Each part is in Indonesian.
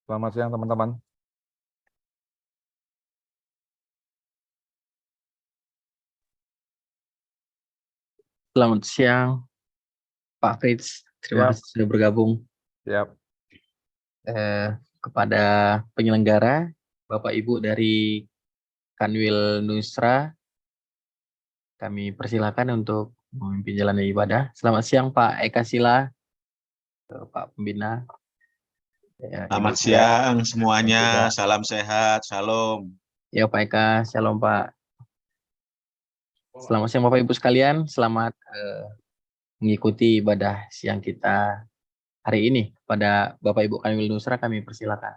Selamat siang teman-teman. Selamat siang, Pak Fritz. Terima kasih sudah bergabung. Siap. Kepada penyelenggara, Bapak Ibu dari Kanwil Nusra, kami persilakan untuk memimpin jalannya ibadah. Selamat siang, Pak Eka Sila, Pak Pembina. Selamat siang semuanya, salam sehat, shalom. Ya Pak Eka, shalom Pak. Selamat siang Bapak Ibu sekalian, selamat mengikuti ibadah siang kita hari ini. Pada Bapak Ibu Kanwil Nusra kami persilakan.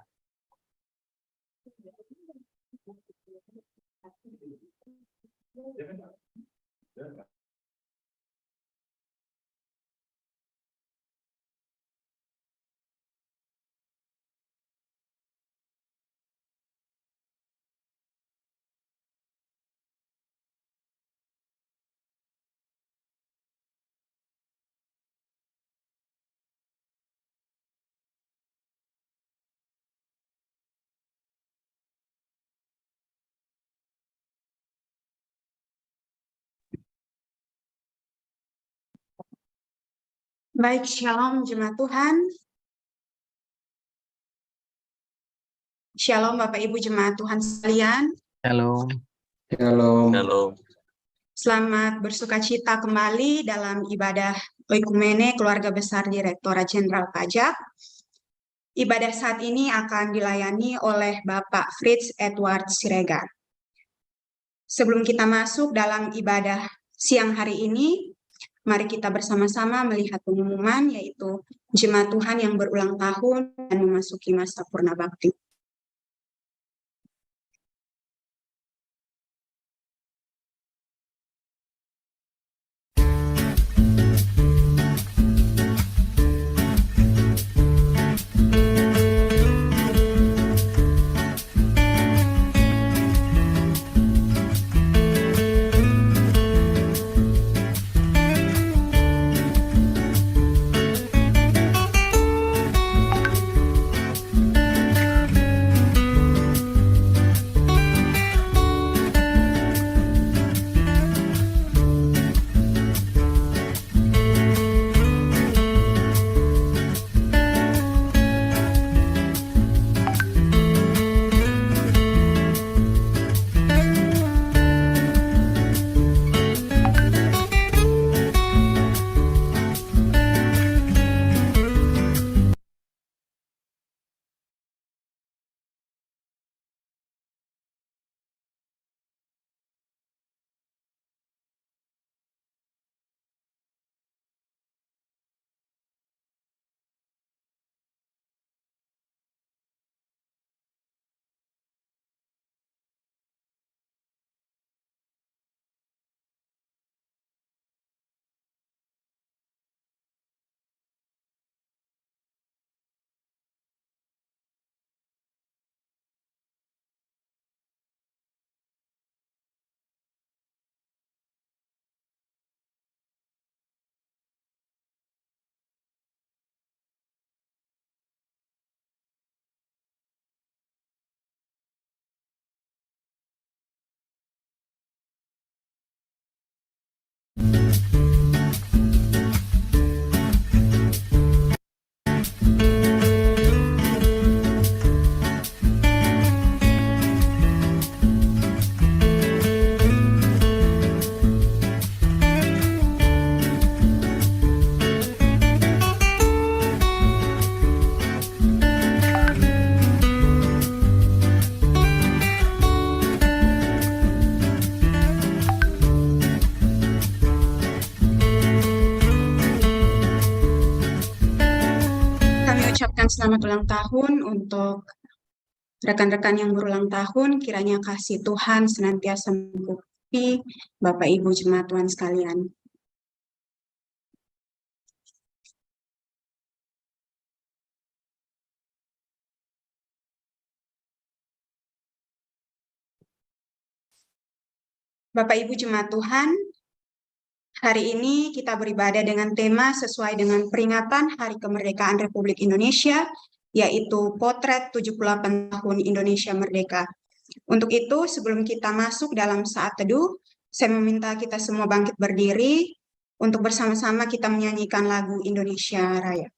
Baik, shalom jemaat Tuhan. Shalom Bapak Ibu jemaat Tuhan sekalian. Shalom. Shalom. Shalom. Selamat bersukacita kembali dalam ibadah Oikumene Keluarga Besar Direktorat Jenderal Pajak. Ibadah saat ini akan dilayani oleh Bapak Fritz Edward Siregar. Sebelum kita masuk dalam ibadah siang hari ini, mari kita bersama-sama melihat pengumuman, yaitu jemaat Tuhan yang berulang tahun dan memasuki masa purna bakti. Ucapkan selamat ulang tahun untuk rekan-rekan yang berulang tahun. Kiranya kasih Tuhan senantiasa mengikuti Bapak Ibu jemaat Tuhan sekalian. Bapak Ibu jemaat Tuhan, hari ini kita beribadah dengan tema sesuai dengan peringatan Hari Kemerdekaan Republik Indonesia yaitu Potret 78 Tahun Indonesia Merdeka. Untuk itu, sebelum kita masuk dalam saat teduh, saya meminta kita semua bangkit berdiri untuk bersama-sama kita menyanyikan lagu Indonesia Raya.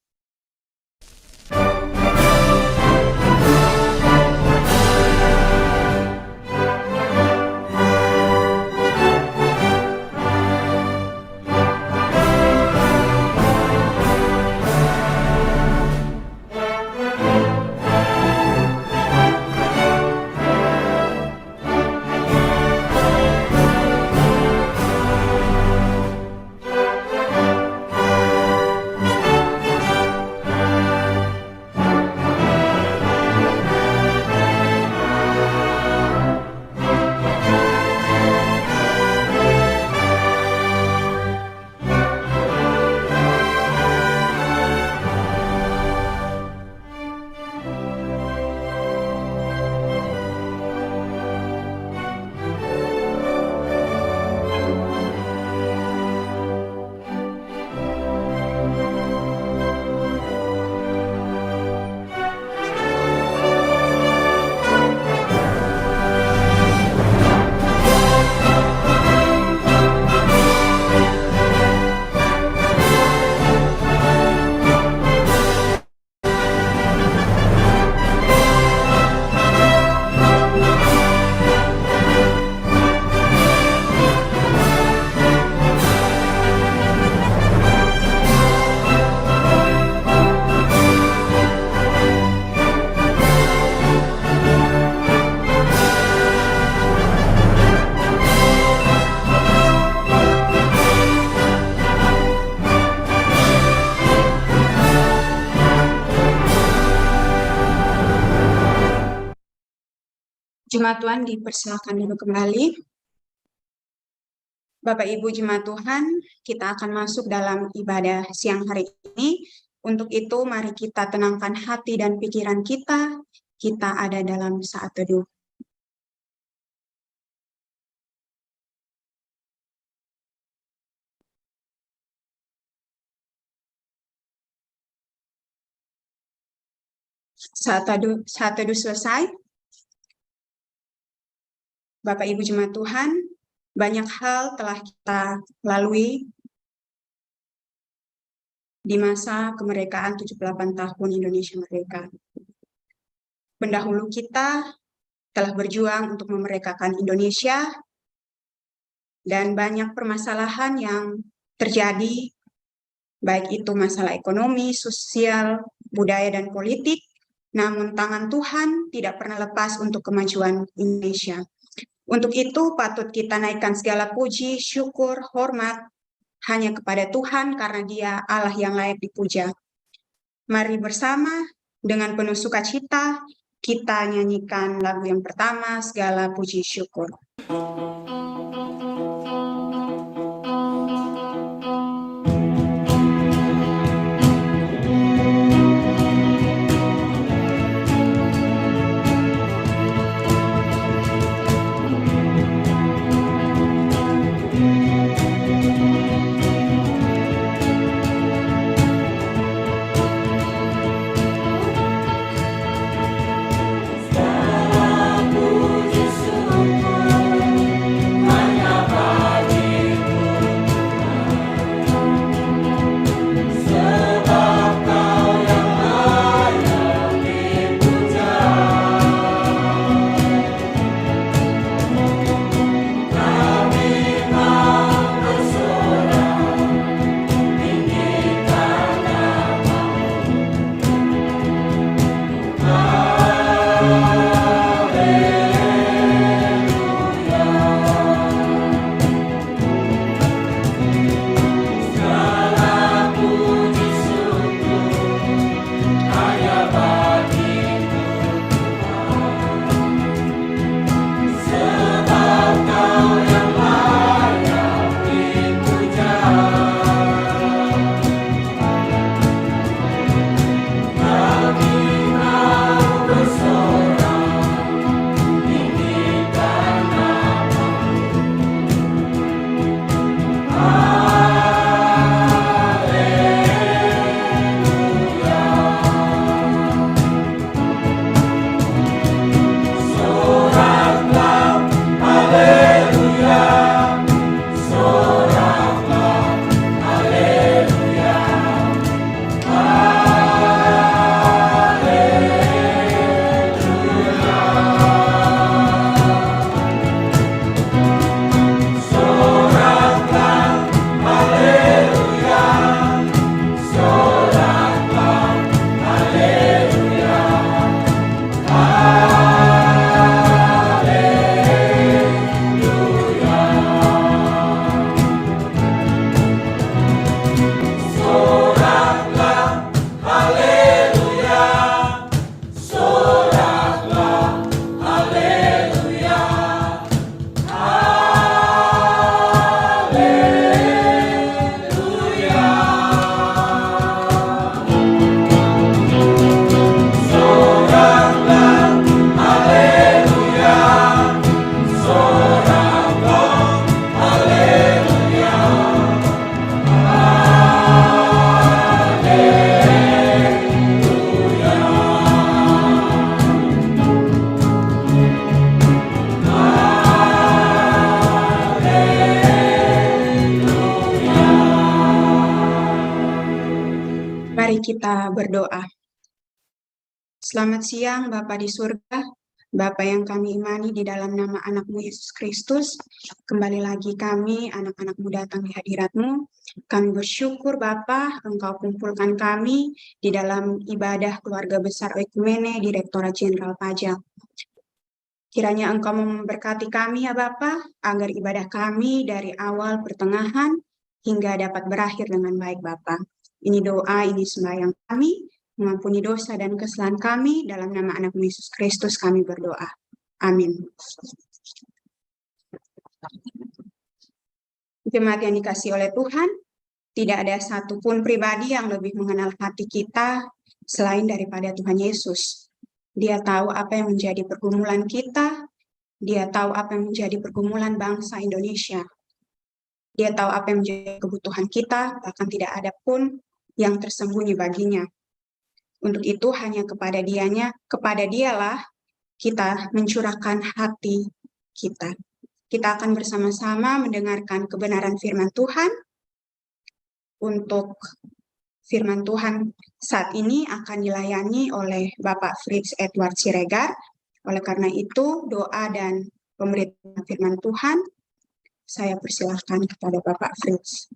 Jemaat Tuhan dipersilakan duduk kembali. Bapak Ibu Jemaat Tuhan, kita akan masuk dalam ibadah siang hari ini. Untuk itu mari kita tenangkan hati dan pikiran kita. Kita ada dalam saat teduh. Saat teduh selesai. Bapak Ibu Jemaat Tuhan, banyak hal telah kita lalui di masa kemerdekaan 78 tahun Indonesia Merdeka. Pendahulu kita telah berjuang untuk memerdekakan Indonesia, dan banyak permasalahan yang terjadi, baik itu masalah ekonomi, sosial, budaya, dan politik, namun tangan Tuhan tidak pernah lepas untuk kemajuan Indonesia. Untuk itu patut kita naikkan segala puji, syukur, hormat hanya kepada Tuhan karena Dia Allah yang layak dipuja. Mari bersama dengan penuh sukacita kita nyanyikan lagu yang pertama, Segala Puji Syukur. Segala puji syukur Mari kita berdoa. Selamat siang Bapa di surga, Bapa yang kami imani di dalam nama anak-Mu Yesus Kristus. Kembali lagi kami, anak-anak-Mu datang di hadirat-Mu. Kami bersyukur Bapa, Engkau kumpulkan kami di dalam ibadah keluarga besar Oikumene Direktorat Jenderal Pajak. Kiranya Engkau memberkati kami ya Bapa, agar ibadah kami dari awal pertengahan hingga dapat berakhir dengan baik Bapa. Ini doa, ini sembahyang kami, mengampuni dosa dan kesalahan kami, dalam nama anak Yesus Kristus kami berdoa. Amin. Jemaat yang dikasihi oleh Tuhan, tidak ada satupun pribadi yang lebih mengenal hati kita selain daripada Tuhan Yesus. Dia tahu apa yang menjadi pergumulan kita, dia tahu apa yang menjadi pergumulan bangsa Indonesia. Dia tahu apa yang menjadi kebutuhan kita, bahkan tidak ada pun yang tersembunyi baginya. Untuk itu hanya kepada dialah kita mencurahkan hati kita. Kita akan bersama-sama mendengarkan kebenaran firman Tuhan. Untuk firman Tuhan saat ini akan dilayani oleh Bapak Fritz Edward Siregar. Oleh karena itu, doa dan pemberitaan firman Tuhan, saya persilahkan kepada Bapak Fritz.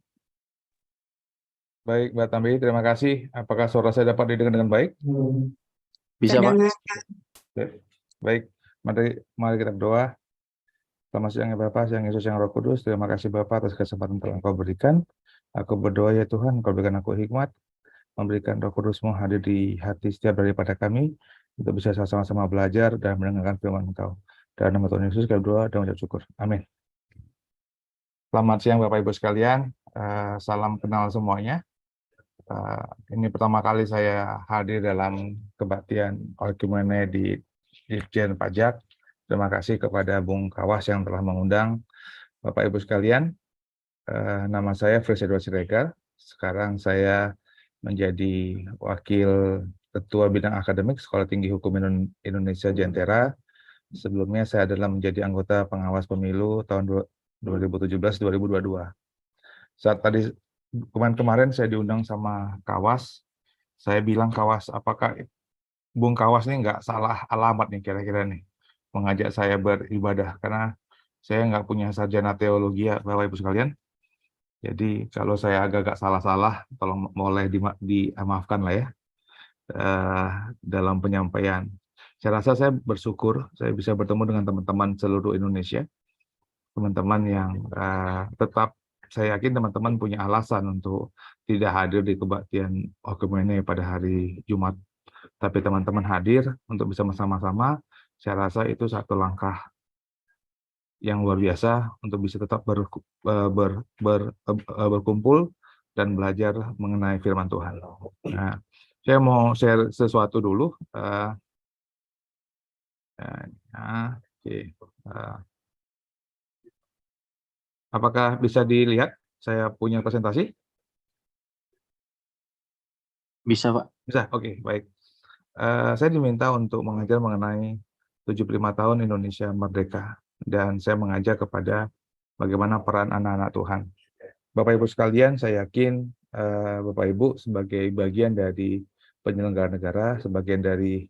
Baik, Mbak Tambi, terima kasih. Apakah suara saya dapat didengar dengan baik? Bisa, Pak? Baik, mari kita berdoa. Selamat siang ya Bapak, siang Yesus, yang Roh Kudus. Terima kasih Bapak atas kesempatan yang Engkau berikan. Aku berdoa ya Tuhan, Engkau berikan aku hikmat, memberikan Roh Kudus-Mu hadir di hati setiap daripada kami, untuk bisa sama-sama belajar dan mendengarkan firman Engkau. Dalam nama Tuhan Yesus, kami berdoa dan mengucap syukur. Amin. Selamat siang Bapak Ibu sekalian. Salam kenal semuanya. Ini pertama kali saya hadir dalam kebaktian Oikumene di Dirjen Pajak. Terima kasih kepada Bung Kawas yang telah mengundang Bapak Ibu sekalian. Nama saya Fritz Edward Siregar. Sekarang saya menjadi Wakil Ketua Bidang Akademik Sekolah Tinggi Hukum Indonesia Jentera. Sebelumnya saya adalah menjadi anggota pengawas pemilu tahun 2017-2022. Saat tadi kemarin saya diundang sama Kawas, saya bilang Kawas, apakah Bung Kawas ini nggak salah alamat nih kira-kira nih mengajak saya beribadah, karena saya nggak punya sarjana teologi ya Bapak Ibu sekalian. Jadi kalau saya agak-agak salah-salah, tolong boleh dimaafkan lah ya dalam penyampaian. Saya rasa saya bersyukur saya bisa bertemu dengan teman-teman seluruh Indonesia, teman-teman yang tetap, saya yakin teman-teman punya alasan untuk tidak hadir di kebaktian Oikumene pada hari Jumat. Tapi teman-teman hadir untuk bisa bersama-sama, saya rasa itu satu langkah yang luar biasa untuk bisa tetap berkumpul dan belajar mengenai firman Tuhan. Nah, saya mau share sesuatu dulu. Apakah bisa dilihat saya punya presentasi? Bisa, Pak. Bisa, oke, baik. Saya diminta untuk mengajar mengenai 75 tahun Indonesia Merdeka. Dan saya mengajak kepada bagaimana peran anak-anak Tuhan. Bapak Ibu sekalian, saya yakin Bapak Ibu sebagai bagian dari penyelenggara negara, sebagian dari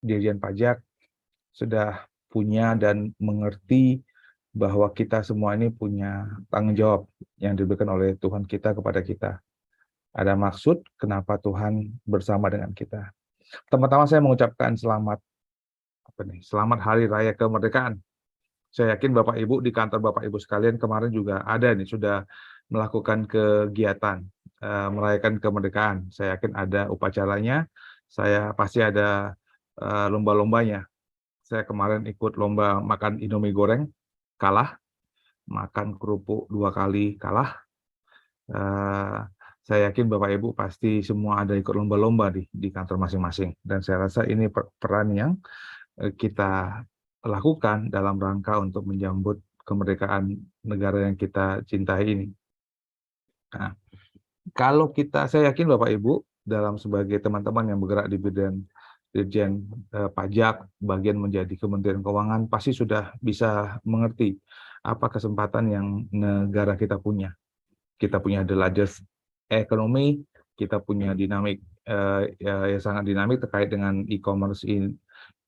Dirjen Pajak, sudah punya dan mengerti bahwa kita semua ini punya tanggung jawab yang diberikan oleh Tuhan kita kepada kita. Ada maksud kenapa Tuhan bersama dengan kita. Pertama-tama saya mengucapkan selamat Hari Raya Kemerdekaan. Saya yakin Bapak Ibu di kantor Bapak Ibu sekalian kemarin juga ada nih, sudah melakukan kegiatan merayakan kemerdekaan. Saya yakin ada upacaranya, saya pasti ada lomba-lombanya. Saya kemarin ikut lomba makan Indomie goreng, kalah, makan kerupuk 2 kali kalah. Saya yakin Bapak Ibu pasti semua ada ikut lomba-lomba di kantor masing-masing. Dan saya rasa ini peran yang kita lakukan dalam rangka untuk menyambut kemerdekaan negara yang kita cintai ini. Nah, kalau saya yakin Bapak Ibu dalam sebagai teman-teman yang bergerak di bidang Dirjen Pajak, bagian menjadi Kementerian Keuangan, pasti sudah bisa mengerti apa kesempatan yang negara kita punya. Kita punya the largest ekonomi, kita punya dinamik yang sangat dinamik terkait dengan e-commerce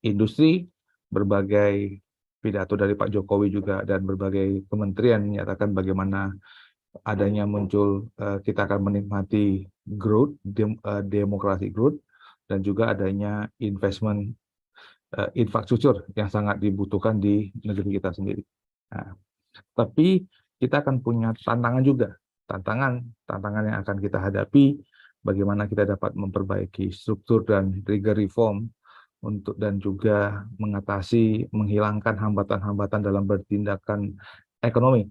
industri, berbagai pidato dari Pak Jokowi juga dan berbagai kementerian menyatakan bagaimana adanya muncul kita akan menikmati growth, demokrasi growth, dan juga adanya investment infrastruktur yang sangat dibutuhkan di negeri kita sendiri. Nah, tapi kita akan punya tantangan juga, tantangan yang akan kita hadapi, bagaimana kita dapat memperbaiki struktur dan trigger reform untuk dan juga menghilangkan hambatan-hambatan dalam bertindakan ekonomi.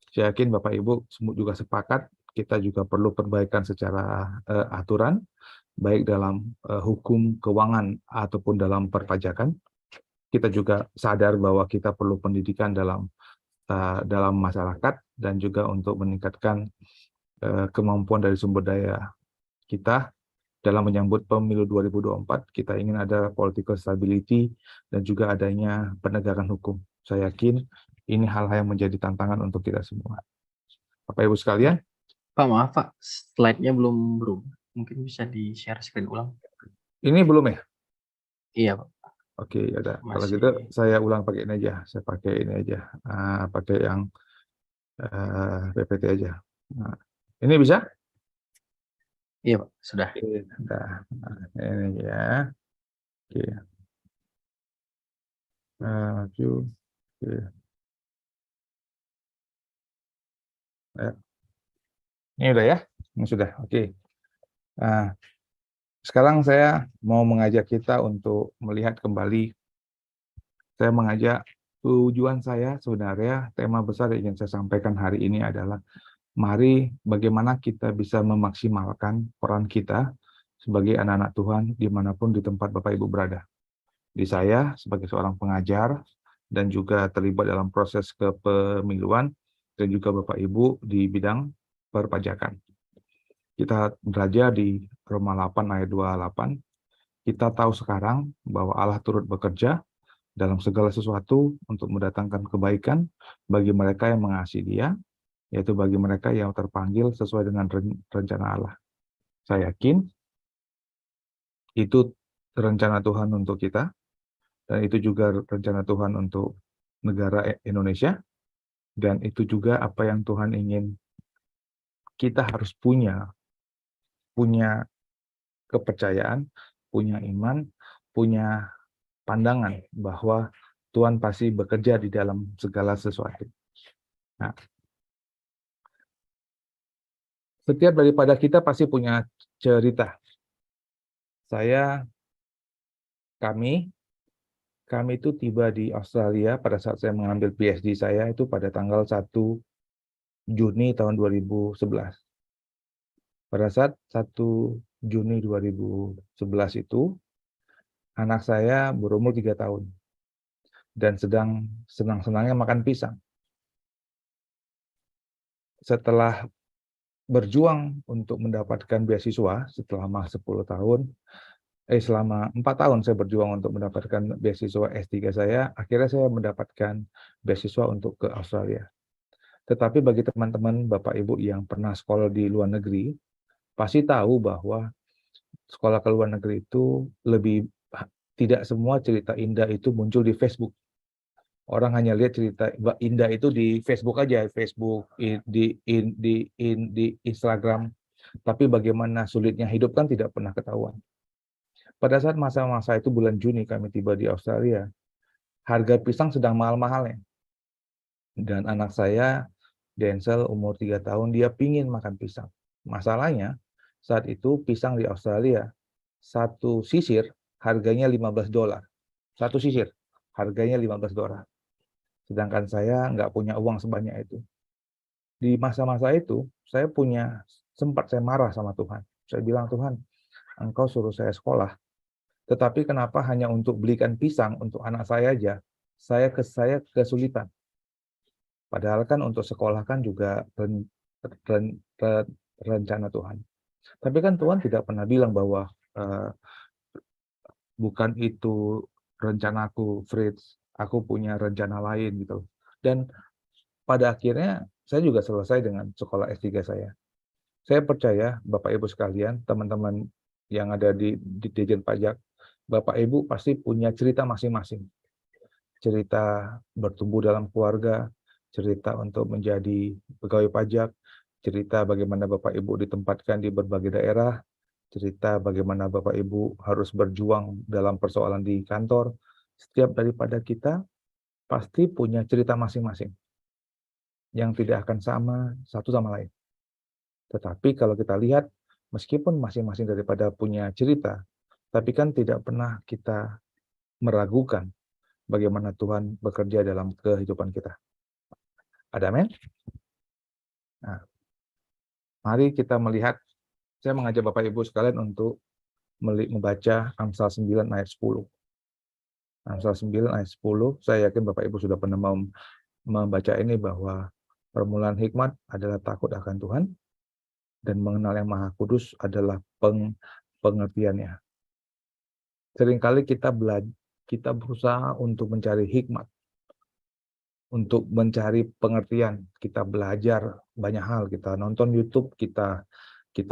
Saya yakin Bapak Ibu semua juga sepakat kita juga perlu perbaikan secara aturan, baik dalam hukum keuangan ataupun dalam perpajakan. Kita juga sadar bahwa kita perlu pendidikan dalam masyarakat dan juga untuk meningkatkan kemampuan dari sumber daya kita dalam menyambut pemilu 2024. Kita ingin ada political stability dan juga adanya penegakan hukum. Saya yakin ini hal-hal yang menjadi tantangan untuk kita semua. Bapak Ibu sekalian, Pak, maaf Pak, slide-nya belum berubah. Mungkin bisa di-share screen ulang. ini belum ya? Iya Pak. Oke, ada. Kalau Masih. gitu saya ulang pakai ini aja. Saya pakai ini aja. Pakai yang PPT aja. Nah, ini bisa? Iya Pak, sudah. Oke, nah, ini ya. Oke. Maju. Oke. Ya. Ini udah ya? Ini sudah. Oke. Nah, sekarang saya mau mengajak kita untuk melihat kembali. Saya mengajak tujuan saya sebenarnya tema besar yang ingin saya sampaikan hari ini adalah mari bagaimana kita bisa memaksimalkan peran kita sebagai anak-anak Tuhan dimanapun di tempat Bapak Ibu berada. Di saya sebagai seorang pengajar dan juga terlibat dalam proses kepemiluan dan juga Bapak Ibu di bidang perpajakan. Kita belajar di Roma 8 ayat 28. Kita tahu sekarang bahwa Allah turut bekerja dalam segala sesuatu untuk mendatangkan kebaikan bagi mereka yang mengasihi Dia, yaitu bagi mereka yang terpanggil sesuai dengan rencana Allah. Saya yakin itu rencana Tuhan untuk kita, dan itu juga rencana Tuhan untuk negara Indonesia, dan itu juga apa yang Tuhan ingin kita harus punya kepercayaan, punya iman, punya pandangan bahwa Tuhan pasti bekerja di dalam segala sesuatu. Nah, setiap daripada kita pasti punya cerita. Kami itu tiba di Australia pada saat saya mengambil PhD saya itu pada tanggal 1 Juni tahun 2011. Pada saat 1 Juni 2011 itu, anak saya berumur 3 tahun dan sedang senang-senangnya makan pisang. Setelah berjuang untuk mendapatkan beasiswa selama 10 tahun, selama 4 tahun saya berjuang untuk mendapatkan beasiswa S3 saya, akhirnya saya mendapatkan beasiswa untuk ke Australia. Tetapi bagi teman-teman Bapak Ibu yang pernah sekolah di luar negeri, pasti tahu bahwa sekolah ke luar negeri itu tidak semua cerita indah itu muncul di Facebook. Orang hanya lihat cerita indah itu di Facebook aja, di Instagram. Tapi bagaimana sulitnya hidup kan tidak pernah ketahuan. Pada saat masa-masa itu bulan Juni kami tiba di Australia, harga pisang sedang mahal-mahalnya. Dan anak saya, Denzel, umur 3 tahun, dia pingin makan pisang. Masalahnya, saat itu pisang di Australia, satu sisir harganya $15. Satu sisir, harganya $15. Sedangkan saya nggak punya uang sebanyak itu. Di masa-masa itu, sempat saya marah sama Tuhan. Saya bilang, Tuhan, Engkau suruh saya sekolah, tetapi kenapa hanya untuk belikan pisang untuk anak saya aja, saya kesulitan. Padahal kan untuk sekolah kan juga rencana Tuhan. Tapi kan Tuhan tidak pernah bilang bahwa bukan itu rencanaku, Fritz, aku punya rencana lain gitu. Dan pada akhirnya saya juga selesai dengan sekolah S3 saya. Saya percaya Bapak Ibu sekalian, teman-teman yang ada di Ditjen Pajak, Bapak Ibu pasti punya cerita masing-masing. Cerita bertumbuh dalam keluarga, cerita untuk menjadi pegawai pajak, cerita bagaimana Bapak Ibu ditempatkan di berbagai daerah, cerita bagaimana Bapak Ibu harus berjuang dalam persoalan di kantor. Setiap daripada kita pasti punya cerita masing-masing yang tidak akan sama satu sama lain. Tetapi kalau kita lihat, meskipun masing-masing daripada punya cerita, tapi kan tidak pernah kita meragukan bagaimana Tuhan bekerja dalam kehidupan kita. Ada amin? Nah, mari kita melihat, saya mengajak Bapak Ibu sekalian untuk membaca Amsal 9 ayat 10. Amsal 9 ayat 10, saya yakin Bapak Ibu sudah pernah membaca ini, bahwa permulaan hikmat adalah takut akan Tuhan, dan mengenal yang Maha Kudus adalah pengertiannya. Seringkali kita berusaha untuk mencari hikmat, untuk mencari pengertian. Kita belajar banyak hal, kita nonton YouTube, kita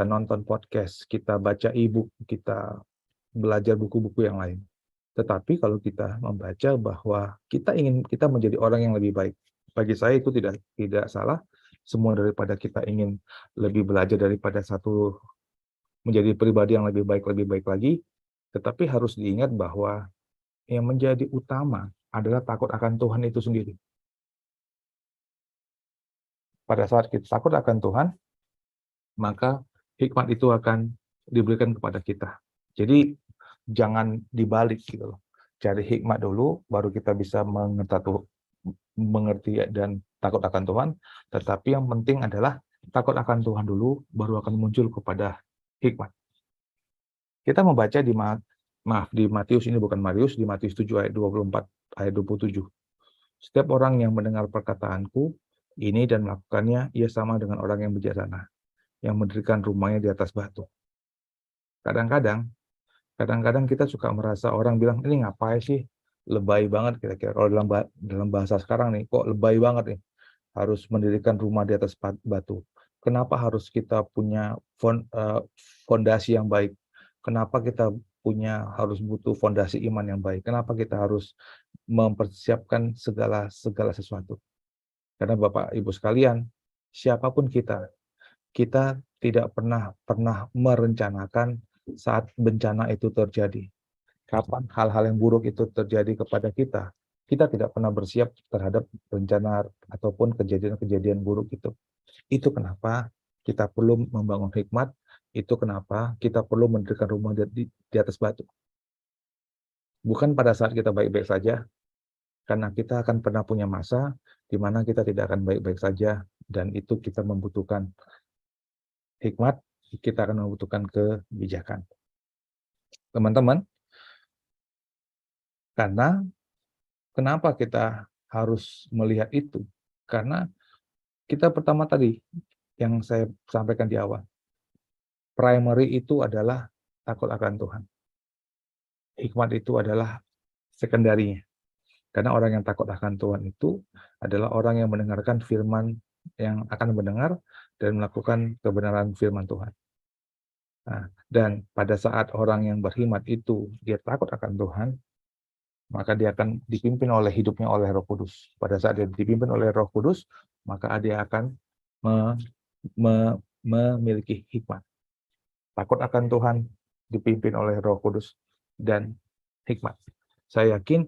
nonton podcast, kita baca e-book, kita belajar buku-buku yang lain. Tetapi kalau kita membaca bahwa kita menjadi orang yang lebih baik, bagi saya itu tidak salah. Semua daripada kita ingin lebih belajar daripada satu, menjadi pribadi yang lebih baik lagi. Tetapi harus diingat bahwa yang menjadi utama adalah takut akan Tuhan itu sendiri. Pada saat kita takut akan Tuhan, maka hikmat itu akan diberikan kepada kita. Jadi jangan dibalik gitu loh. Cari hikmat dulu, baru kita bisa mengerti dan takut akan Tuhan. Tetapi yang penting adalah takut akan Tuhan dulu, baru akan muncul kepada hikmat. Kita membaca di Matius, ini bukan Marius, di Matius 7 ayat 24 ayat 27. Setiap orang yang mendengar perkataanku ini dan melakukannya, ia sama dengan orang yang bijaksana, yang mendirikan rumahnya di atas batu. Kadang-kadang kita suka merasa orang bilang, ini ngapain sih? Lebay banget kira-kira. Kalau dalam bahasa sekarang nih, kok lebay banget nih, harus mendirikan rumah di atas batu. Kenapa harus kita punya fondasi yang baik? Kenapa kita harus butuh fondasi iman yang baik? Kenapa kita harus mempersiapkan segala sesuatu? Karena Bapak Ibu sekalian, siapapun kita tidak pernah merencanakan saat bencana itu terjadi. Kapan hal-hal yang buruk itu terjadi kepada kita tidak pernah bersiap terhadap bencana ataupun kejadian-kejadian buruk itu. Itu kenapa kita perlu membangun hikmat, itu kenapa kita perlu mendirikan rumah di atas batu. Bukan pada saat kita baik-baik saja, karena kita akan pernah punya masa di mana kita tidak akan baik-baik saja, dan itu kita membutuhkan hikmat, kita akan membutuhkan kebijakan. Teman-teman, karena kenapa kita harus melihat itu? Karena kita pertama tadi, yang saya sampaikan di awal, primary itu adalah takut akan Tuhan. Hikmat itu adalah sekundarinya. Karena orang yang takut akan Tuhan itu adalah orang yang mendengarkan firman, yang akan mendengar dan melakukan kebenaran firman Tuhan. Nah, dan pada saat orang yang berhikmat itu, dia takut akan Tuhan, maka dia akan dipimpin oleh hidupnya oleh Roh Kudus. Pada saat dia dipimpin oleh Roh Kudus, maka dia akan memiliki hikmat. Takut akan Tuhan, dipimpin oleh Roh Kudus, dan hikmat. Saya yakin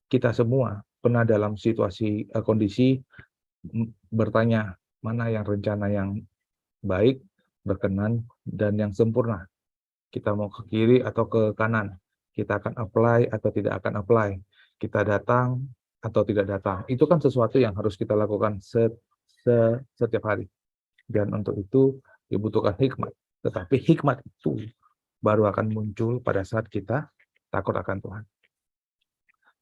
kita semua pernah dalam situasi kondisi bertanya, mana yang rencana yang baik, berkenan, dan yang sempurna. Kita mau ke kiri atau ke kanan. Kita akan apply atau tidak akan apply. Kita datang atau tidak datang. Itu kan sesuatu yang harus kita lakukan setiap hari. Dan untuk itu dibutuhkan hikmat. Tetapi hikmat itu baru akan muncul pada saat kita takut akan Tuhan.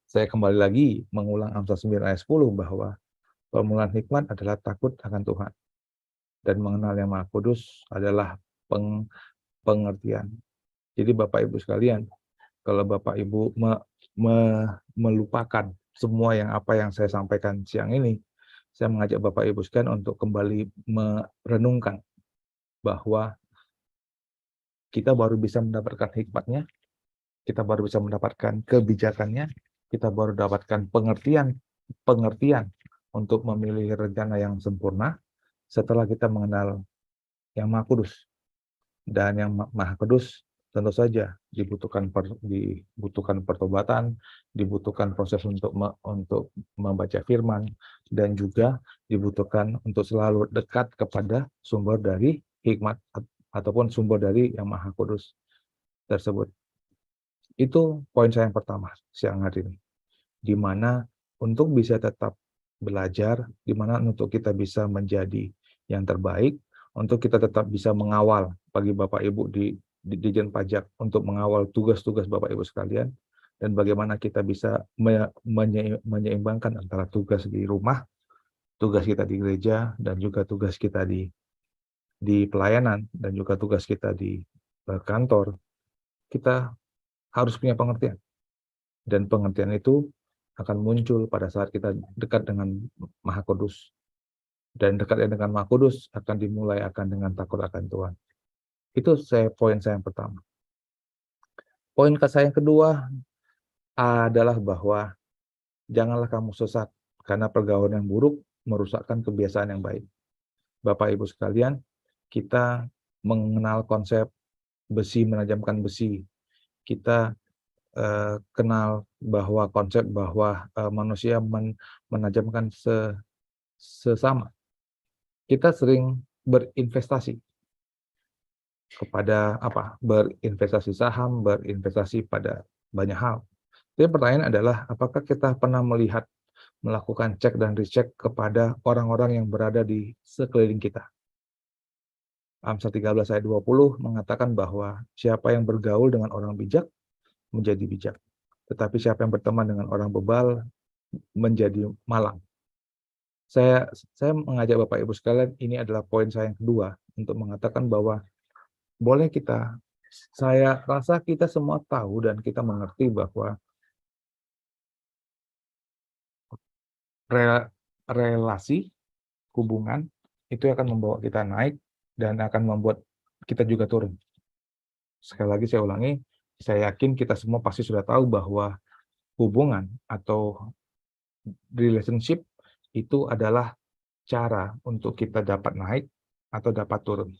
Saya kembali lagi mengulang Amsal 9 ayat 10 bahwa permulaan hikmat adalah takut akan Tuhan. Dan mengenal yang Maha Kudus adalah pengertian. Jadi Bapak Ibu sekalian, kalau Bapak Ibu melupakan semua apa yang saya sampaikan siang ini, saya mengajak Bapak Ibu sekalian untuk kembali merenungkan bahwa kita baru bisa mendapatkan hikmatnya, kita baru bisa mendapatkan kebijakannya, kita baru dapatkan pengertian untuk memilih rencana yang sempurna setelah kita mengenal yang Maha Kudus. Dan yang Maha Kudus tentu saja dibutuhkan pertobatan, dibutuhkan proses untuk membaca firman, dan juga dibutuhkan untuk selalu dekat kepada sumber dari hikmat ataupun sumber dari yang Maha Kudus tersebut. Itu poin saya yang pertama siang hari ini. Di mana untuk bisa tetap belajar, di mana untuk kita bisa menjadi yang terbaik, untuk kita tetap bisa mengawal bagi Bapak Ibu di Ditjen Pajak untuk mengawal tugas-tugas Bapak Ibu sekalian, dan bagaimana kita bisa menyeimbangkan antara tugas di rumah, tugas kita di gereja, dan juga tugas kita di pelayanan, dan juga tugas kita di kantor. Kita harus punya pengertian. Dan pengertian itu akan muncul pada saat kita dekat dengan Maha Kudus. Dan dekat dengan Maha Kudus akan dimulai dengan takut akan Tuhan. Itu poin saya yang pertama. Poin saya yang kedua adalah bahwa janganlah kamu sesat, karena pergaulan yang buruk merusakkan kebiasaan yang baik. Bapak Ibu sekalian, kita mengenal konsep besi menajamkan besi. Kita kenal bahwa konsep bahwa manusia menajamkan sesama. Kita sering berinvestasi kepada berinvestasi saham, berinvestasi pada banyak hal. Tapi pertanyaan adalah, apakah kita pernah melakukan cek dan recheck kepada orang-orang yang berada di sekeliling kita? Amsal 13 ayat 20 mengatakan bahwa siapa yang bergaul dengan orang bijak menjadi bijak, tetapi siapa yang berteman dengan orang bebal menjadi malang. Saya mengajak Bapak Ibu sekalian, ini adalah poin saya yang kedua, untuk mengatakan bahwa saya rasa kita semua tahu dan kita mengerti bahwa relasi, hubungan, itu akan membawa kita naik dan akan membuat kita juga turun. Sekali lagi saya ulangi, saya yakin kita semua pasti sudah tahu bahwa hubungan atau relationship itu adalah cara untuk kita dapat naik atau dapat turun.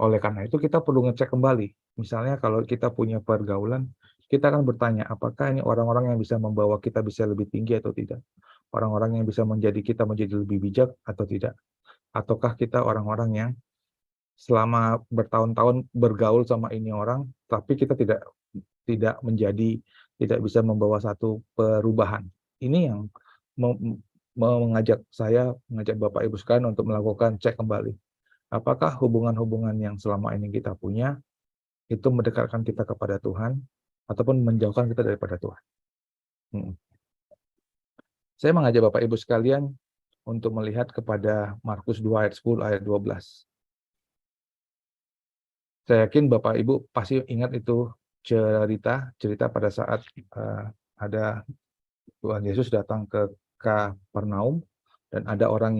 Oleh karena itu kita perlu ngecek kembali. Misalnya kalau kita punya pergaulan, kita akan bertanya, apakah ini orang-orang yang bisa membawa kita bisa lebih tinggi atau tidak? Orang-orang yang bisa menjadi kita menjadi lebih bijak atau tidak? Ataukah kita orang-orang yang selama bertahun-tahun bergaul sama ini orang, tapi kita tidak bisa membawa satu perubahan? Ini yang mengajak Bapak Ibu sekalian untuk melakukan cek kembali. Apakah hubungan-hubungan yang selama ini kita punya itu mendekatkan kita kepada Tuhan ataupun menjauhkan kita daripada Tuhan? Saya mengajak Bapak Ibu sekalian untuk melihat kepada Markus 2 ayat 10 ayat 12. Saya yakin Bapak Ibu pasti ingat itu cerita pada saat ada Tuhan Yesus datang ke Kapernaum, dan ada orang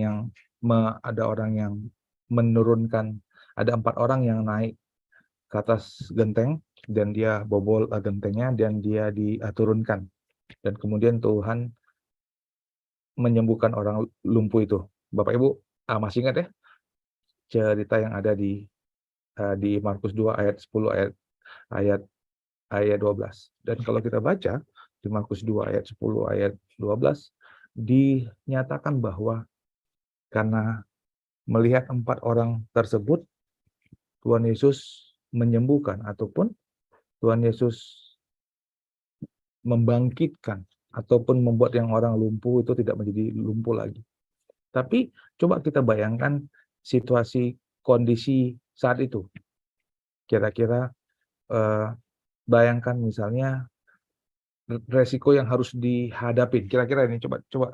yang menurunkan, ada 4 orang yang naik ke atas genteng dan dia bobol gentengnya dan dia diturunkan, dan kemudian Tuhan menyembuhkan orang lumpuh itu. Bapak Ibu masih ingat ya cerita yang ada di Markus 2 ayat 10 ayat 12. Dan kalau kita baca di Markus 2 ayat 10 ayat 12 dinyatakan bahwa karena melihat 4 orang tersebut, Tuhan Yesus menyembuhkan ataupun Tuhan Yesus membangkitkan ataupun membuat yang orang lumpuh itu tidak menjadi lumpuh lagi. Tapi coba kita bayangkan situasi kondisi saat itu. Kira-kira bayangkan misalnya resiko yang harus dihadapi. Kira-kira ini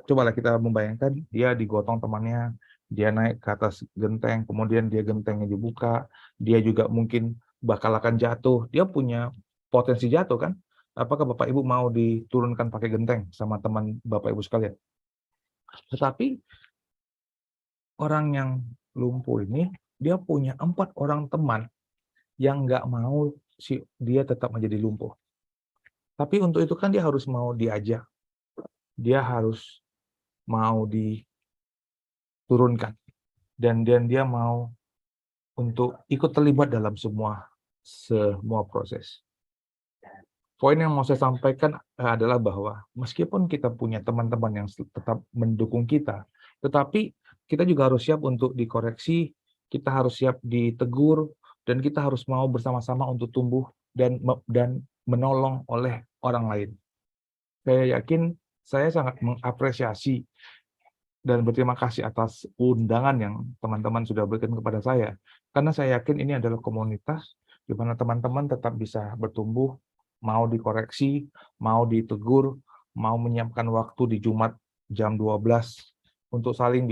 cobalah kita membayangkan dia digotong temannya, dia naik ke atas genteng, kemudian gentengnya dibuka, dia juga mungkin bakal akan jatuh. Dia punya potensi jatuh kan? Apakah Bapak Ibu mau diturunkan pakai genteng sama teman Bapak Ibu sekalian? Tetapi orang yang lumpuh ini dia punya 4 orang teman yang nggak mau dia tetap menjadi lumpuh. Tapi untuk itu kan dia harus mau diajak, dia harus mau diturunkan, dan dia mau untuk ikut terlibat dalam semua proses. Poin yang mau saya sampaikan adalah bahwa meskipun kita punya teman-teman yang tetap mendukung kita, tetapi kita juga harus siap untuk dikoreksi, kita harus siap ditegur, dan kita harus mau bersama-sama untuk tumbuh dan menolong oleh orang lain. Saya yakin saya sangat mengapresiasi dan berterima kasih atas undangan yang teman-teman sudah berikan kepada saya. Karena saya yakin ini adalah komunitas di mana teman-teman tetap bisa bertumbuh, mau dikoreksi, mau ditegur, mau menyiapkan waktu di Jumat jam 12 untuk saling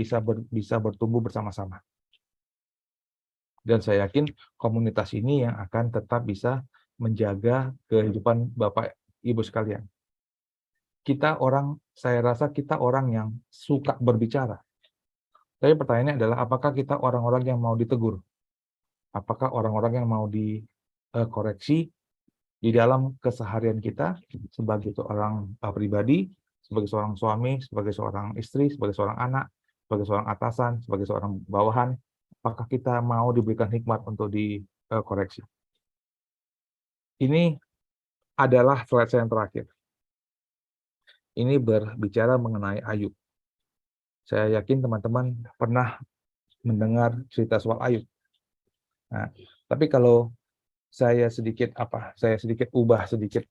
bisa bertumbuh bersama-sama. Dan saya yakin komunitas ini yang akan tetap bisa menjaga kehidupan Bapak Ibu sekalian. Saya rasa kita orang yang suka berbicara. Tapi pertanyaannya adalah apakah kita orang-orang yang mau ditegur? Apakah orang-orang yang mau dikoreksi di dalam keseharian kita sebagai seorang pribadi, sebagai seorang suami, sebagai seorang istri, sebagai seorang anak, sebagai seorang atasan, sebagai seorang bawahan, apakah kita mau diberikan hikmat untuk dikoreksi? Ini adalah slide saya yang terakhir. Ini berbicara mengenai Ayub. Saya yakin teman-teman pernah mendengar cerita soal Ayub. Nah, tapi kalau saya sedikit ubah sedikit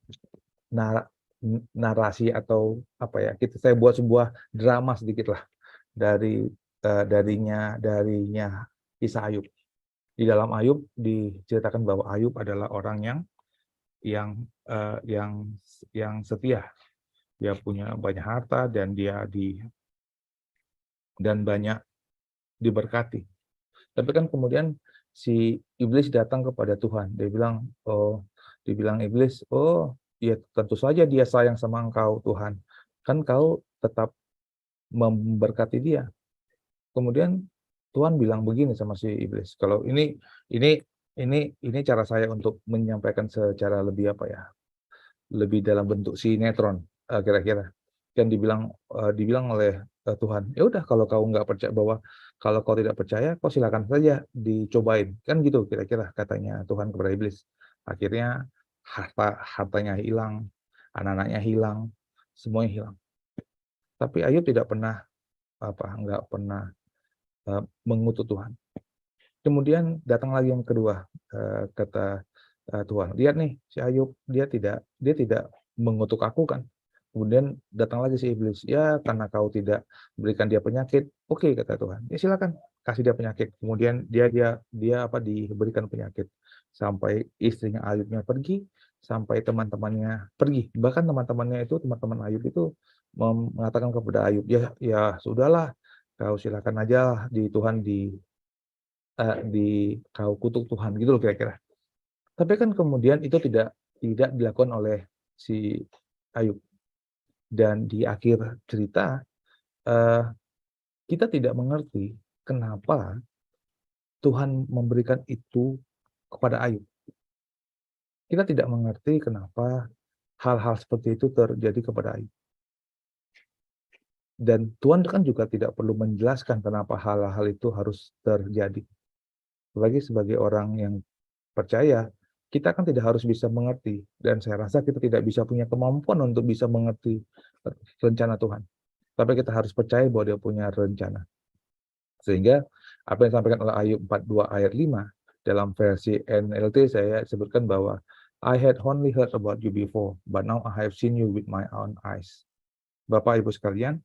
narasi atau saya buat sebuah drama sedikit lah darinya kisah Ayub. Di dalam Ayub diceritakan bahwa Ayub adalah orang yang setia. Dia punya banyak harta dan banyak diberkati. Tapi kan kemudian si iblis datang kepada Tuhan. Dibilang iblis, ya tentu saja dia sayang sama engkau Tuhan. Kan kau tetap memberkati dia. Kemudian Tuhan bilang begini sama si iblis. Kalau ini cara saya untuk menyampaikan secara lebih lebih dalam bentuk sinetron kira-kira. Kan dibilang oleh Tuhan, ya udah kalau kau nggak percaya kalau kau tidak percaya, kau silakan saja dicobain. Kan gitu kira-kira katanya Tuhan kepada iblis. Akhirnya hartanya hilang, anak-anaknya hilang, semuanya hilang. Tapi Ayub tidak pernah nggak pernah mengutuk Tuhan. Kemudian datang lagi yang kedua, kata Tuhan, lihat nih si Ayub, dia tidak mengutuk aku kan. Kemudian datang lagi si iblis, ya karena kau tidak berikan dia penyakit, oke, kata Tuhan, ya silakan kasih dia penyakit. Kemudian dia diberikan penyakit sampai istrinya Ayubnya pergi, sampai teman-temannya pergi. Bahkan teman-teman Ayub itu mengatakan kepada Ayub, ya sudahlah, kau silakan aja kau kutuk Tuhan gitu loh kira-kira. Tapi kan kemudian itu tidak dilakukan oleh si Ayub. Dan di akhir cerita kita tidak mengerti kenapa Tuhan memberikan itu kepada Ayub. Kita tidak mengerti kenapa hal-hal seperti itu terjadi kepada Ayub. Dan Tuhan kan juga tidak perlu menjelaskan kenapa hal-hal itu harus terjadi. Sebagai orang yang percaya, kita kan tidak harus bisa mengerti, dan saya rasa kita tidak bisa punya kemampuan untuk bisa mengerti rencana Tuhan. Tapi kita harus percaya bahwa dia punya rencana. Sehingga apa yang disampaikan oleh Ayub 42 ayat 5 dalam versi NLT saya sebutkan bahwa I had only heard about you before, but now I have seen you with my own eyes. Bapak Ibu sekalian,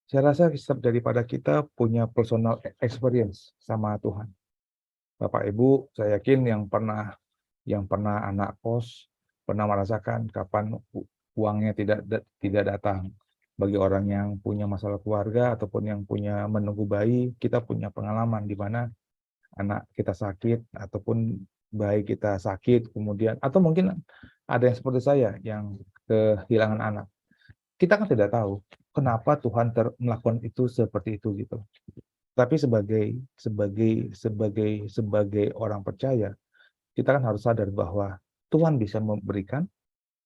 saya rasa setiap daripada kita punya personal experience sama Tuhan. Bapak Ibu, saya yakin yang pernah anak kos pernah merasakan kapan uangnya tidak datang. Bagi orang yang punya masalah keluarga ataupun yang punya menunggu bayi, kita punya pengalaman di mana anak kita sakit ataupun bayi kita sakit, kemudian atau mungkin ada yang seperti saya yang kehilangan anak. Kita kan tidak tahu kenapa Tuhan melakukan itu seperti itu gitu. Tapi sebagai orang percaya, kita kan harus sadar bahwa Tuhan bisa memberikan,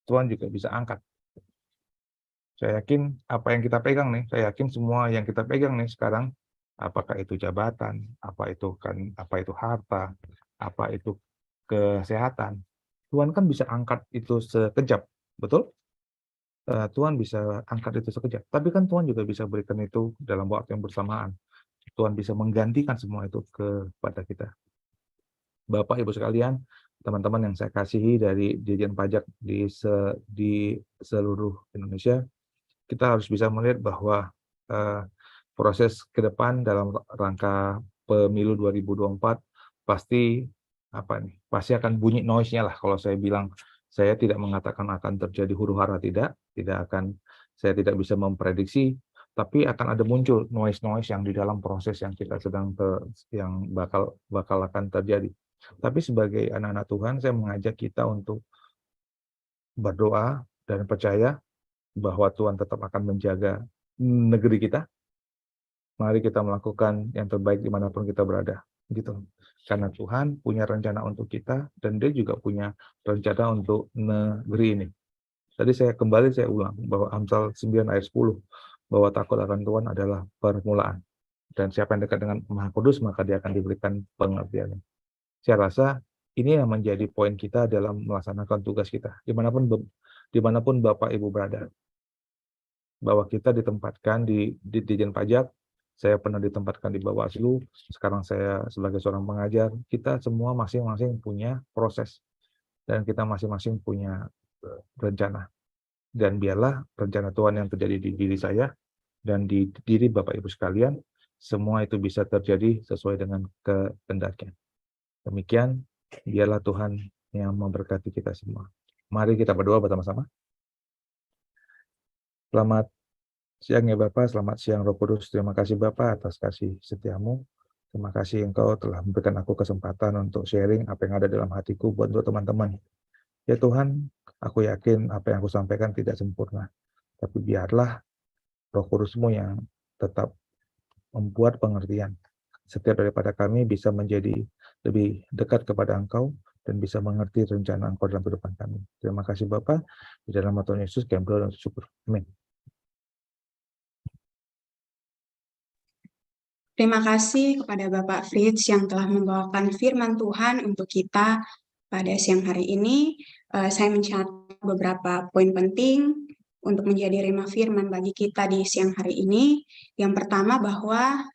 Tuhan juga bisa angkat. Saya yakin apa yang kita pegang nih, saya yakin semua yang kita pegang nih sekarang, apakah itu jabatan, apa itu harta, apa itu kesehatan, Tuhan kan bisa angkat itu sekejap, betul? Tuhan bisa angkat itu sekejap. Tapi kan Tuhan juga bisa berikan itu dalam waktu yang bersamaan. Tuhan bisa menggantikan semua itu kepada kita. Bapak, Ibu sekalian, teman-teman yang saya kasihi dari Dirjen Pajak di seluruh Indonesia, kita harus bisa melihat bahwa proses ke depan dalam rangka pemilu 2024 pasti akan bunyi noise-nya lah. Kalau saya bilang, saya tidak mengatakan akan terjadi huru-hara, saya tidak bisa memprediksi, tapi akan ada muncul noise-noise yang di dalam proses yang kita yang bakal akan terjadi. Tapi sebagai anak-anak Tuhan, saya mengajak kita untuk berdoa dan percaya bahwa Tuhan tetap akan menjaga negeri kita. Mari kita melakukan yang terbaik dimanapun kita berada. Gitu. Karena Tuhan punya rencana untuk kita, dan Dia juga punya rencana untuk negeri ini. Tadi saya ulang, bahwa Amsal 9 ayat 10, bahwa takut akan Tuhan adalah permulaan. Dan siapa yang dekat dengan Maha Kudus, maka dia akan diberikan pengertian. Saya rasa ini yang menjadi poin kita dalam melaksanakan tugas kita. Dimanapun Bapak Ibu berada. Bahwa kita ditempatkan di Ditjen Pajak, saya pernah ditempatkan di Bawaslu, sekarang saya sebagai seorang pengajar, kita semua masing-masing punya proses, dan kita masing-masing punya rencana. Dan biarlah rencana Tuhan yang terjadi di diri saya, dan di diri Bapak Ibu sekalian, semua itu bisa terjadi sesuai dengan kehendaknya. Demikian, biarlah Tuhan yang memberkati kita semua. Mari kita berdoa bersama-sama. Selamat siang ya Bapak, selamat siang Roh Kudus. Terima kasih Bapak atas kasih setiamu. Terima kasih Engkau telah memberikan aku kesempatan untuk sharing apa yang ada dalam hatiku buat untuk teman-teman. Ya Tuhan, aku yakin apa yang aku sampaikan tidak sempurna. Tapi biarlah Roh Kudus-Mu yang tetap membuat pengertian. Setiap daripada kami bisa menjadi lebih dekat kepada Engkau dan bisa mengerti rencana Engkau dalam kehidupan kami. Terima kasih Bapak. Di dalam nama Tuhan Yesus kami berdoa dan syukur. Amin. Terima kasih kepada Bapak Fritz yang telah membawakan firman Tuhan untuk kita pada siang hari ini. Saya mencatat beberapa poin penting untuk menjadi rema firman bagi kita di siang hari ini. Yang pertama, bahwa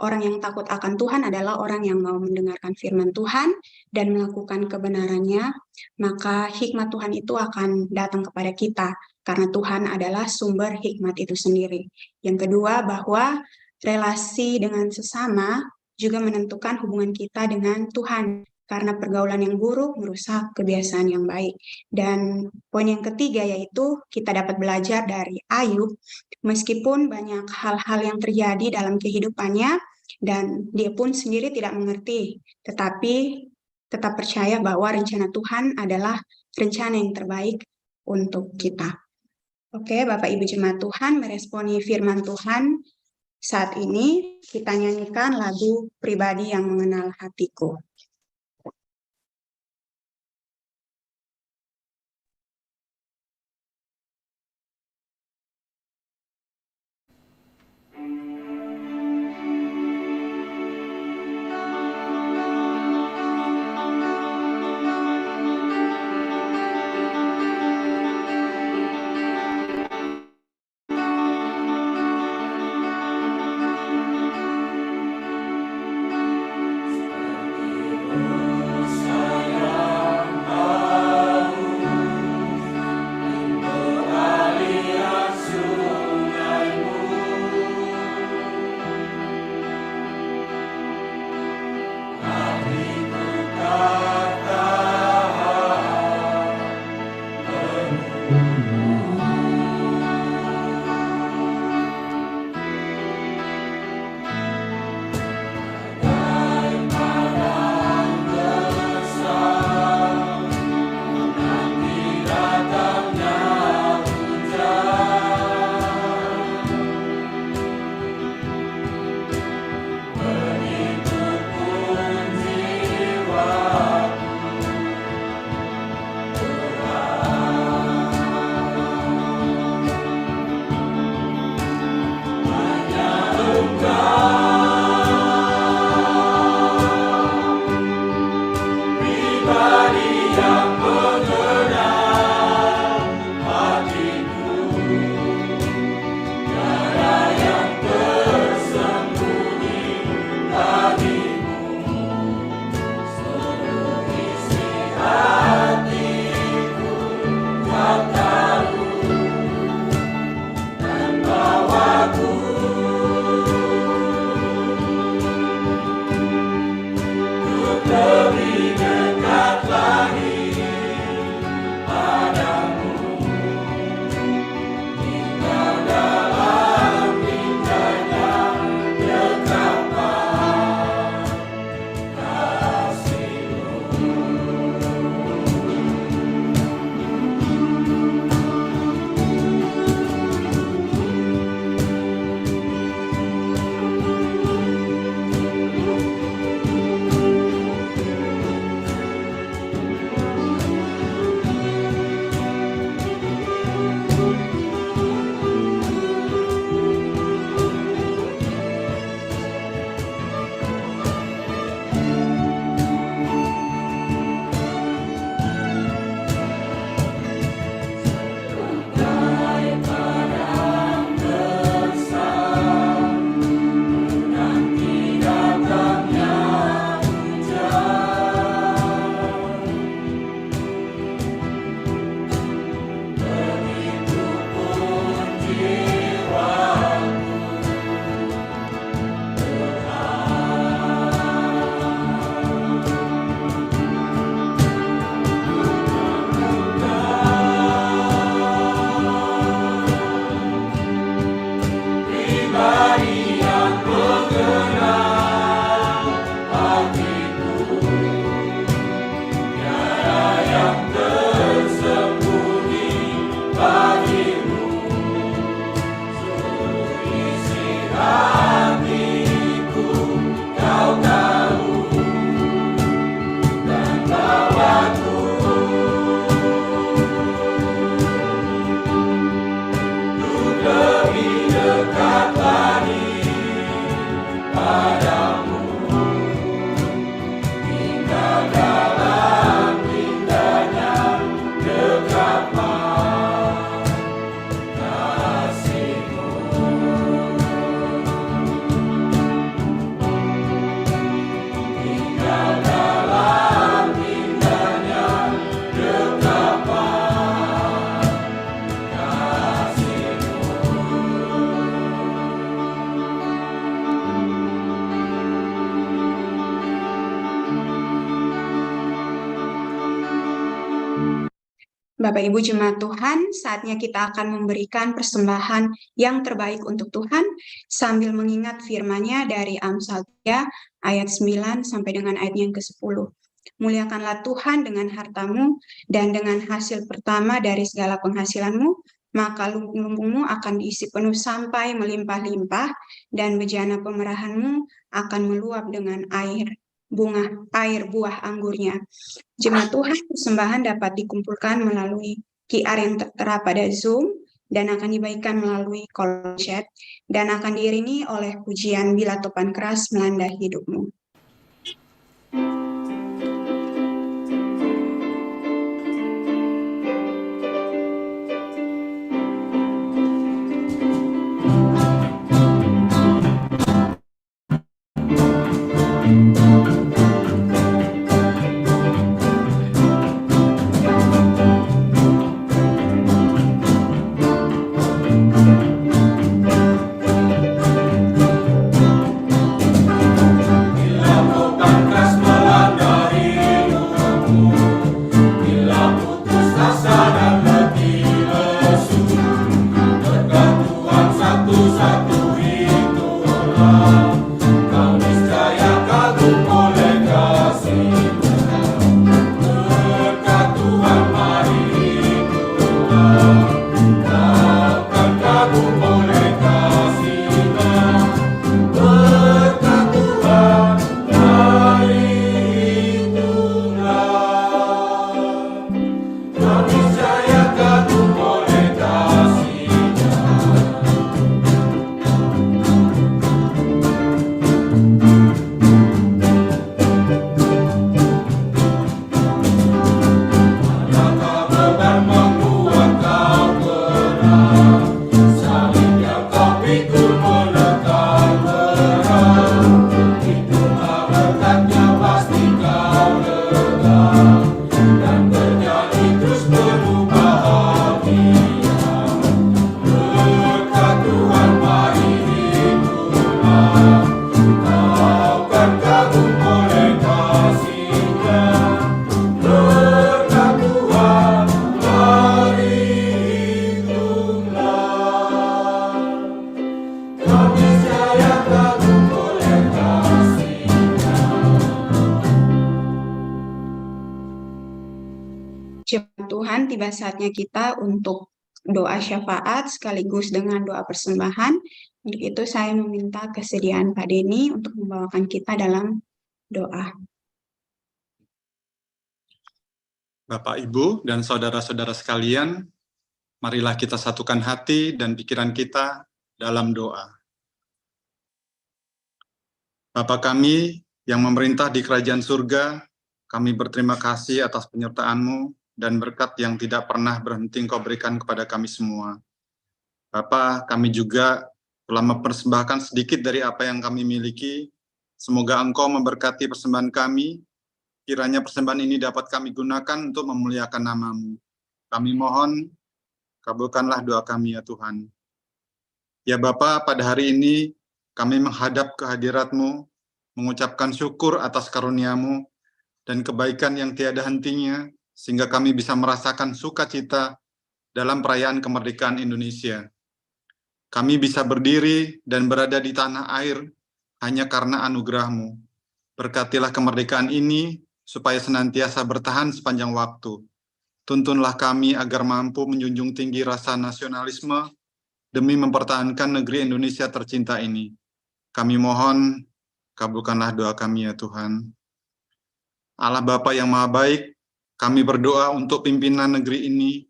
orang yang takut akan Tuhan adalah orang yang mau mendengarkan firman Tuhan dan melakukan kebenarannya, maka hikmat Tuhan itu akan datang kepada kita, karena Tuhan adalah sumber hikmat itu sendiri. Yang kedua, bahwa relasi dengan sesama juga menentukan hubungan kita dengan Tuhan, karena pergaulan yang buruk merusak kebiasaan yang baik. Dan poin yang ketiga yaitu kita dapat belajar dari Ayub, meskipun banyak hal-hal yang terjadi dalam kehidupannya, dan dia pun sendiri tidak mengerti, tetapi tetap percaya bahwa rencana Tuhan adalah rencana yang terbaik untuk kita. Oke, Bapak Ibu Jemaat Tuhan, meresponi firman Tuhan, saat ini kita nyanyikan lagu Pribadi yang Mengenal Hatiku. Bapak Ibu Jemaat Tuhan, saatnya kita akan memberikan persembahan yang terbaik untuk Tuhan sambil mengingat firman-Nya dari Amsal 3 ayat 9 sampai dengan ayat yang ke-10. Muliakanlah Tuhan dengan hartamu dan dengan hasil pertama dari segala penghasilanmu, maka lumbungmu akan diisi penuh sampai melimpah-limpah dan bejana pemerahanmu akan meluap dengan air buah anggurnya. Jemaat Tuhan, persembahan dapat dikumpulkan melalui QR yang tertera pada Zoom dan akan dibagikan melalui kolom chat dan akan diiringi oleh pujian Bila Topan Keras Melanda Hidupmu. Jemaat Tuhan, tiba saatnya kita untuk doa syafaat sekaligus dengan doa persembahan. Untuk itu saya meminta kesediaan Pak Denny untuk membawakan kita dalam doa. Bapak, Ibu, dan saudara-saudara sekalian, marilah kita satukan hati dan pikiran kita dalam doa. Bapa kami yang memerintah di kerajaan surga, kami berterima kasih atas penyertaan-Mu dan berkat yang tidak pernah berhenti Engkau berikan kepada kami semua. Bapa, kami juga telah mempersembahkan sedikit dari apa yang kami miliki. Semoga Engkau memberkati persembahan kami. Kiranya persembahan ini dapat kami gunakan untuk memuliakan nama-Mu. Kami mohon, kabulkanlah doa kami ya Tuhan. Ya Bapa, pada hari ini kami menghadap ke hadirat-Mu, mengucapkan syukur atas karunia-Mu dan kebaikan yang tiada hentinya, sehingga kami bisa merasakan sukacita dalam perayaan kemerdekaan Indonesia. Kami bisa berdiri dan berada di tanah air hanya karena anugerah-Mu. Berkatilah kemerdekaan ini supaya senantiasa bertahan sepanjang waktu. Tuntunlah kami agar mampu menjunjung tinggi rasa nasionalisme demi mempertahankan negeri Indonesia tercinta ini. Kami mohon, kabulkanlah doa kami ya Tuhan. Allah Bapa yang Maha Baik, kami berdoa untuk pimpinan negeri ini,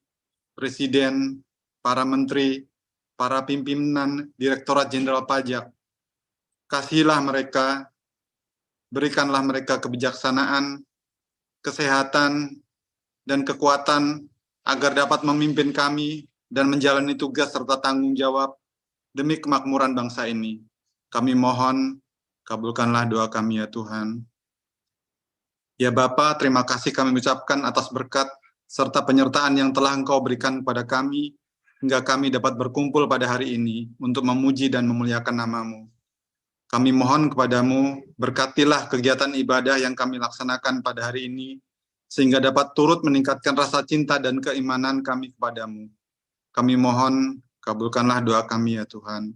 Presiden, para menteri, para pimpinan Direktorat Jenderal Pajak. Kasihilah mereka, berikanlah mereka kebijaksanaan, kesehatan, dan kekuatan agar dapat memimpin kami dan menjalani tugas serta tanggung jawab demi kemakmuran bangsa ini. Kami mohon, kabulkanlah doa kami ya Tuhan. Ya Bapa, terima kasih kami ucapkan atas berkat serta penyertaan yang telah Engkau berikan kepada kami, hingga kami dapat berkumpul pada hari ini untuk memuji dan memuliakan nama-Mu. Kami mohon kepadamu, berkatilah kegiatan ibadah yang kami laksanakan pada hari ini, sehingga dapat turut meningkatkan rasa cinta dan keimanan kami kepadamu. Kami mohon, kabulkanlah doa kami ya Tuhan.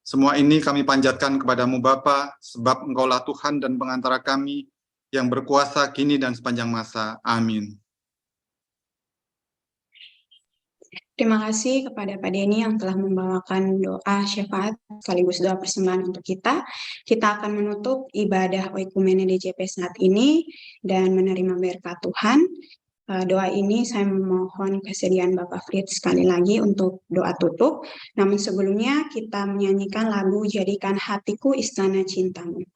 Semua ini kami panjatkan kepadamu Bapa, sebab Engkaulah Tuhan dan pengantara kami yang berkuasa kini dan sepanjang masa. Amin. Terima kasih kepada Pak Denny yang telah membawakan doa syafaat sekaligus doa persembahan untuk kita. Kita akan menutup ibadah Oikumene DJP saat ini dan menerima berkat Tuhan. Doa ini saya memohon kesediaan Bapak Fritz sekali lagi untuk doa tutup. Namun sebelumnya kita menyanyikan lagu Jadikan Hatiku Istana Cintamu.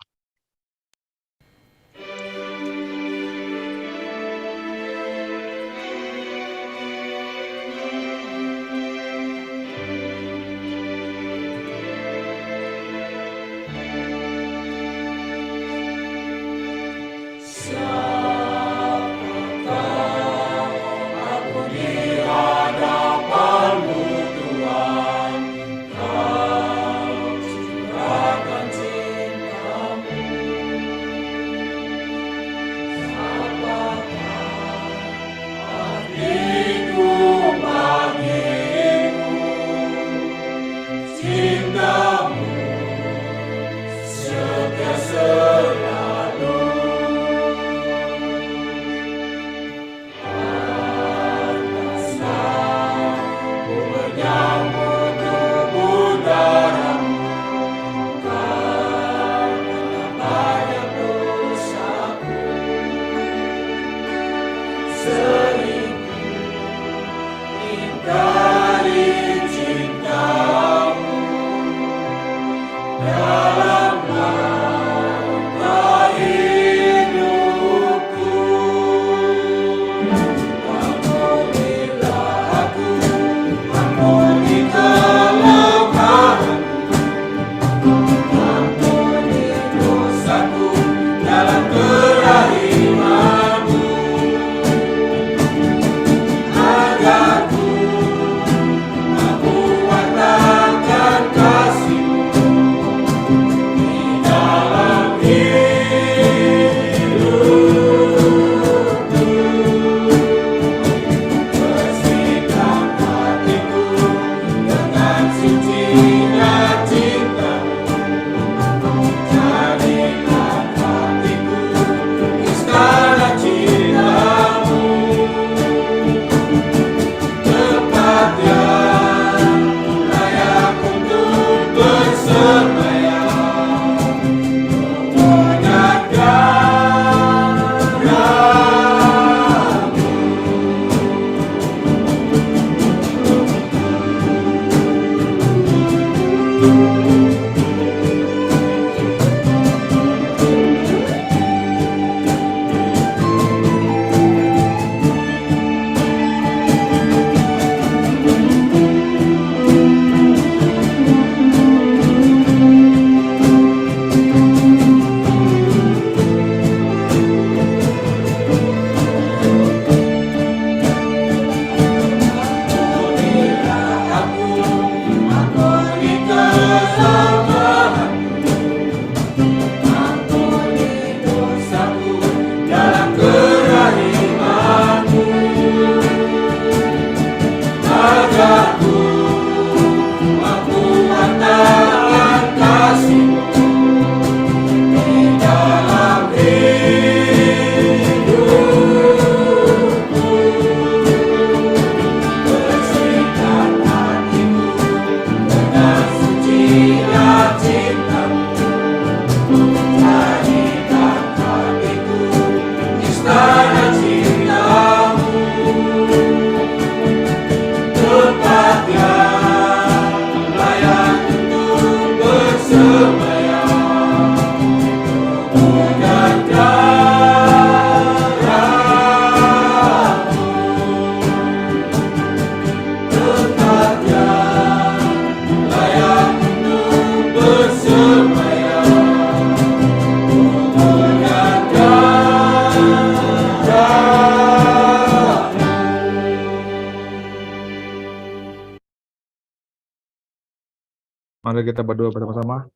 Mari kita berdoa bersama-sama.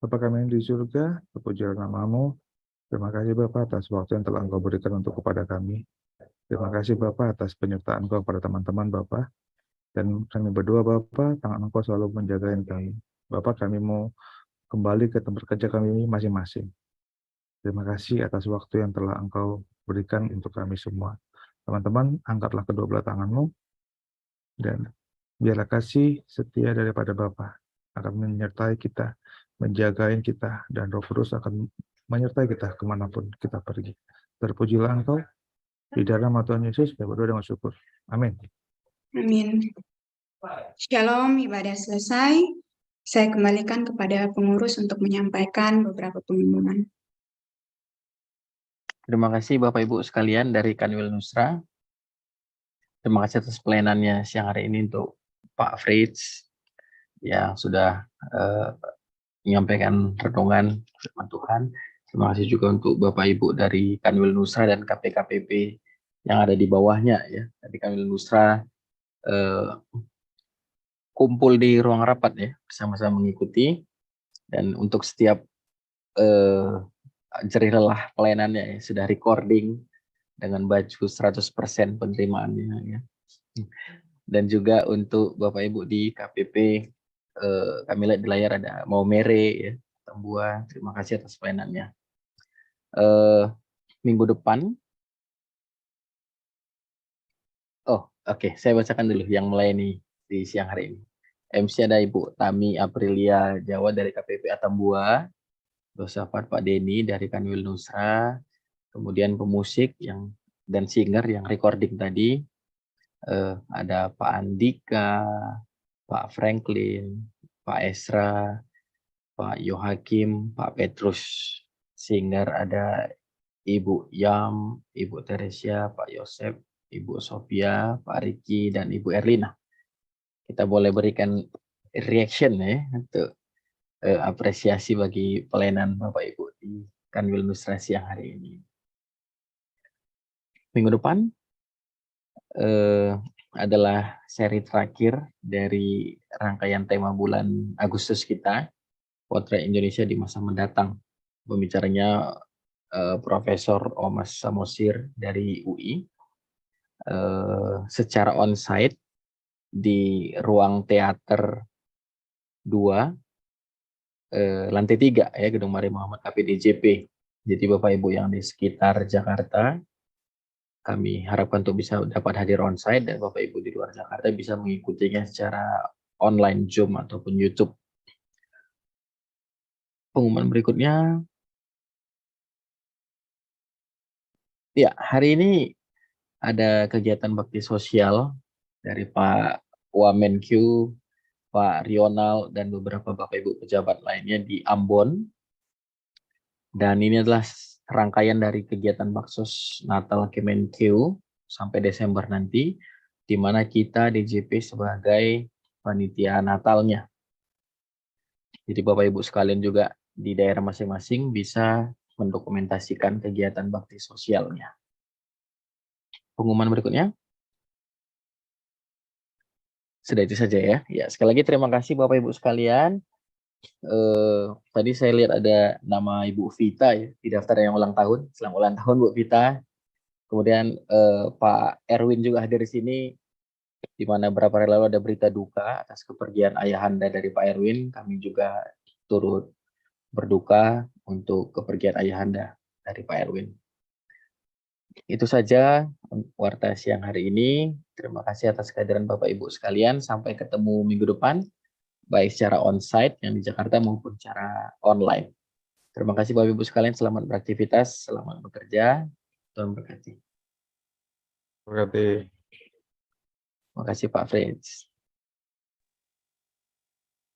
Bapa kami yang di surga, terpujilah nama-Mu, Terima kasih Bapak atas waktu yang telah Engkau berikan untuk kepada kami. Terima kasih Bapak atas penyertaan Engkau kepada teman-teman Bapak. Dan kami berdoa Bapak, tangan Engkau selalu menjaga kami. Bapak, kami mau kembali ke tempat kerja kami masing-masing. Terima kasih atas waktu yang telah Engkau berikan untuk kami semua. Teman-teman, angkatlah kedua belah tanganmu, dan biarlah kasih setia daripada Bapa akan menyertai kita, menjagain kita, dan Roh Kudus akan menyertai kita kemanapun kita pergi. Terpujilah Engkau, di dalam nama Tuhan Yesus, kami berdoa dengan syukur. Amin. Amin. Shalom, ibadah selesai. Saya kembalikan kepada pengurus untuk menyampaikan beberapa pengumuman. Terima kasih Bapak Ibu sekalian dari Kanwil Nusra. Terima kasih atas pelayanannya siang hari ini untuk Pak Fritz yang sudah menyampaikan renungan firman Tuhan. Terima kasih juga untuk Bapak Ibu dari Kanwil Nusra dan KPKPP yang ada di bawahnya ya. Dari Kanwil Nusra kumpul di ruang rapat ya, bersama-sama mengikuti, dan untuk setiap jerih lelah pelayanannya ya, sudah recording dengan baju 100% penerimaannya ya. Dan juga untuk Bapak Ibu di KPP, kami lihat di layar ada Mau Mere ya, Tambua, terima kasih atas pelayanannya. Minggu depan, saya bacakan dulu yang melayani di siang hari ini. MC ada Ibu Tami Aprilia Jawa dari KPP Atambua, Dosafat Pak Denny dari Kanwil Nusra, kemudian pemusik dan singer yang recording tadi, ada Pak Andika, Pak Franklin, Pak Esra, Pak Yohakim, Pak Petrus. Singer ada Ibu Yam, Ibu Teresia, Pak Yosef, Ibu Sofia, Pak Riki, dan Ibu Erlina. Kita boleh berikan reaction ya untuk apresiasi bagi pelayanan Bapak Ibu di Kanwil Nusra siang hari ini. Minggu depan adalah seri terakhir dari rangkaian tema bulan Agustus kita, Potret Indonesia di Masa Mendatang. Pembicaranya Profesor Omas Samosir dari UI, secara onsite di ruang teater 2, lantai 3 ya, Gedung Mari Muhammad KPDJP. Jadi Bapak Ibu yang di sekitar Jakarta, kami harapkan untuk bisa dapat hadir onsite, dan Bapak Ibu di luar Jakarta bisa mengikutinya secara online Zoom ataupun YouTube. Pengumuman berikutnya, ya hari ini ada kegiatan bakti sosial dari Pak Wamenkyu, Pak Rional, dan beberapa Bapak Ibu pejabat lainnya di Ambon. Dan ini adalah rangkaian dari kegiatan Baksos Natal Kemenkeu sampai Desember nanti, di mana kita DJP sebagai panitia Natalnya. Jadi Bapak Ibu sekalian juga di daerah masing-masing bisa mendokumentasikan kegiatan bakti sosialnya. Pengumuman berikutnya. Sudah itu saja ya. Ya, sekali lagi terima kasih Bapak Ibu sekalian. Tadi saya lihat ada nama Ibu Vita ya di daftar yang ulang tahun. Selamat ulang tahun Bu Vita. Kemudian Pak Erwin juga hadir di sini, di mana beberapa hari lalu ada berita duka atas kepergian ayahanda dari Pak Erwin. Kami juga turut berduka untuk kepergian ayahanda dari Pak Erwin. Itu saja warta siang hari ini. Terima kasih atas kehadiran Bapak Ibu sekalian. Sampai ketemu minggu depan, baik secara onsite yang di Jakarta maupun secara online. Terima kasih Bapak Ibu sekalian. Selamat beraktivitas, selamat bekerja. Tuhan berkati. Terima kasih. Terima kasih Pak Fritz.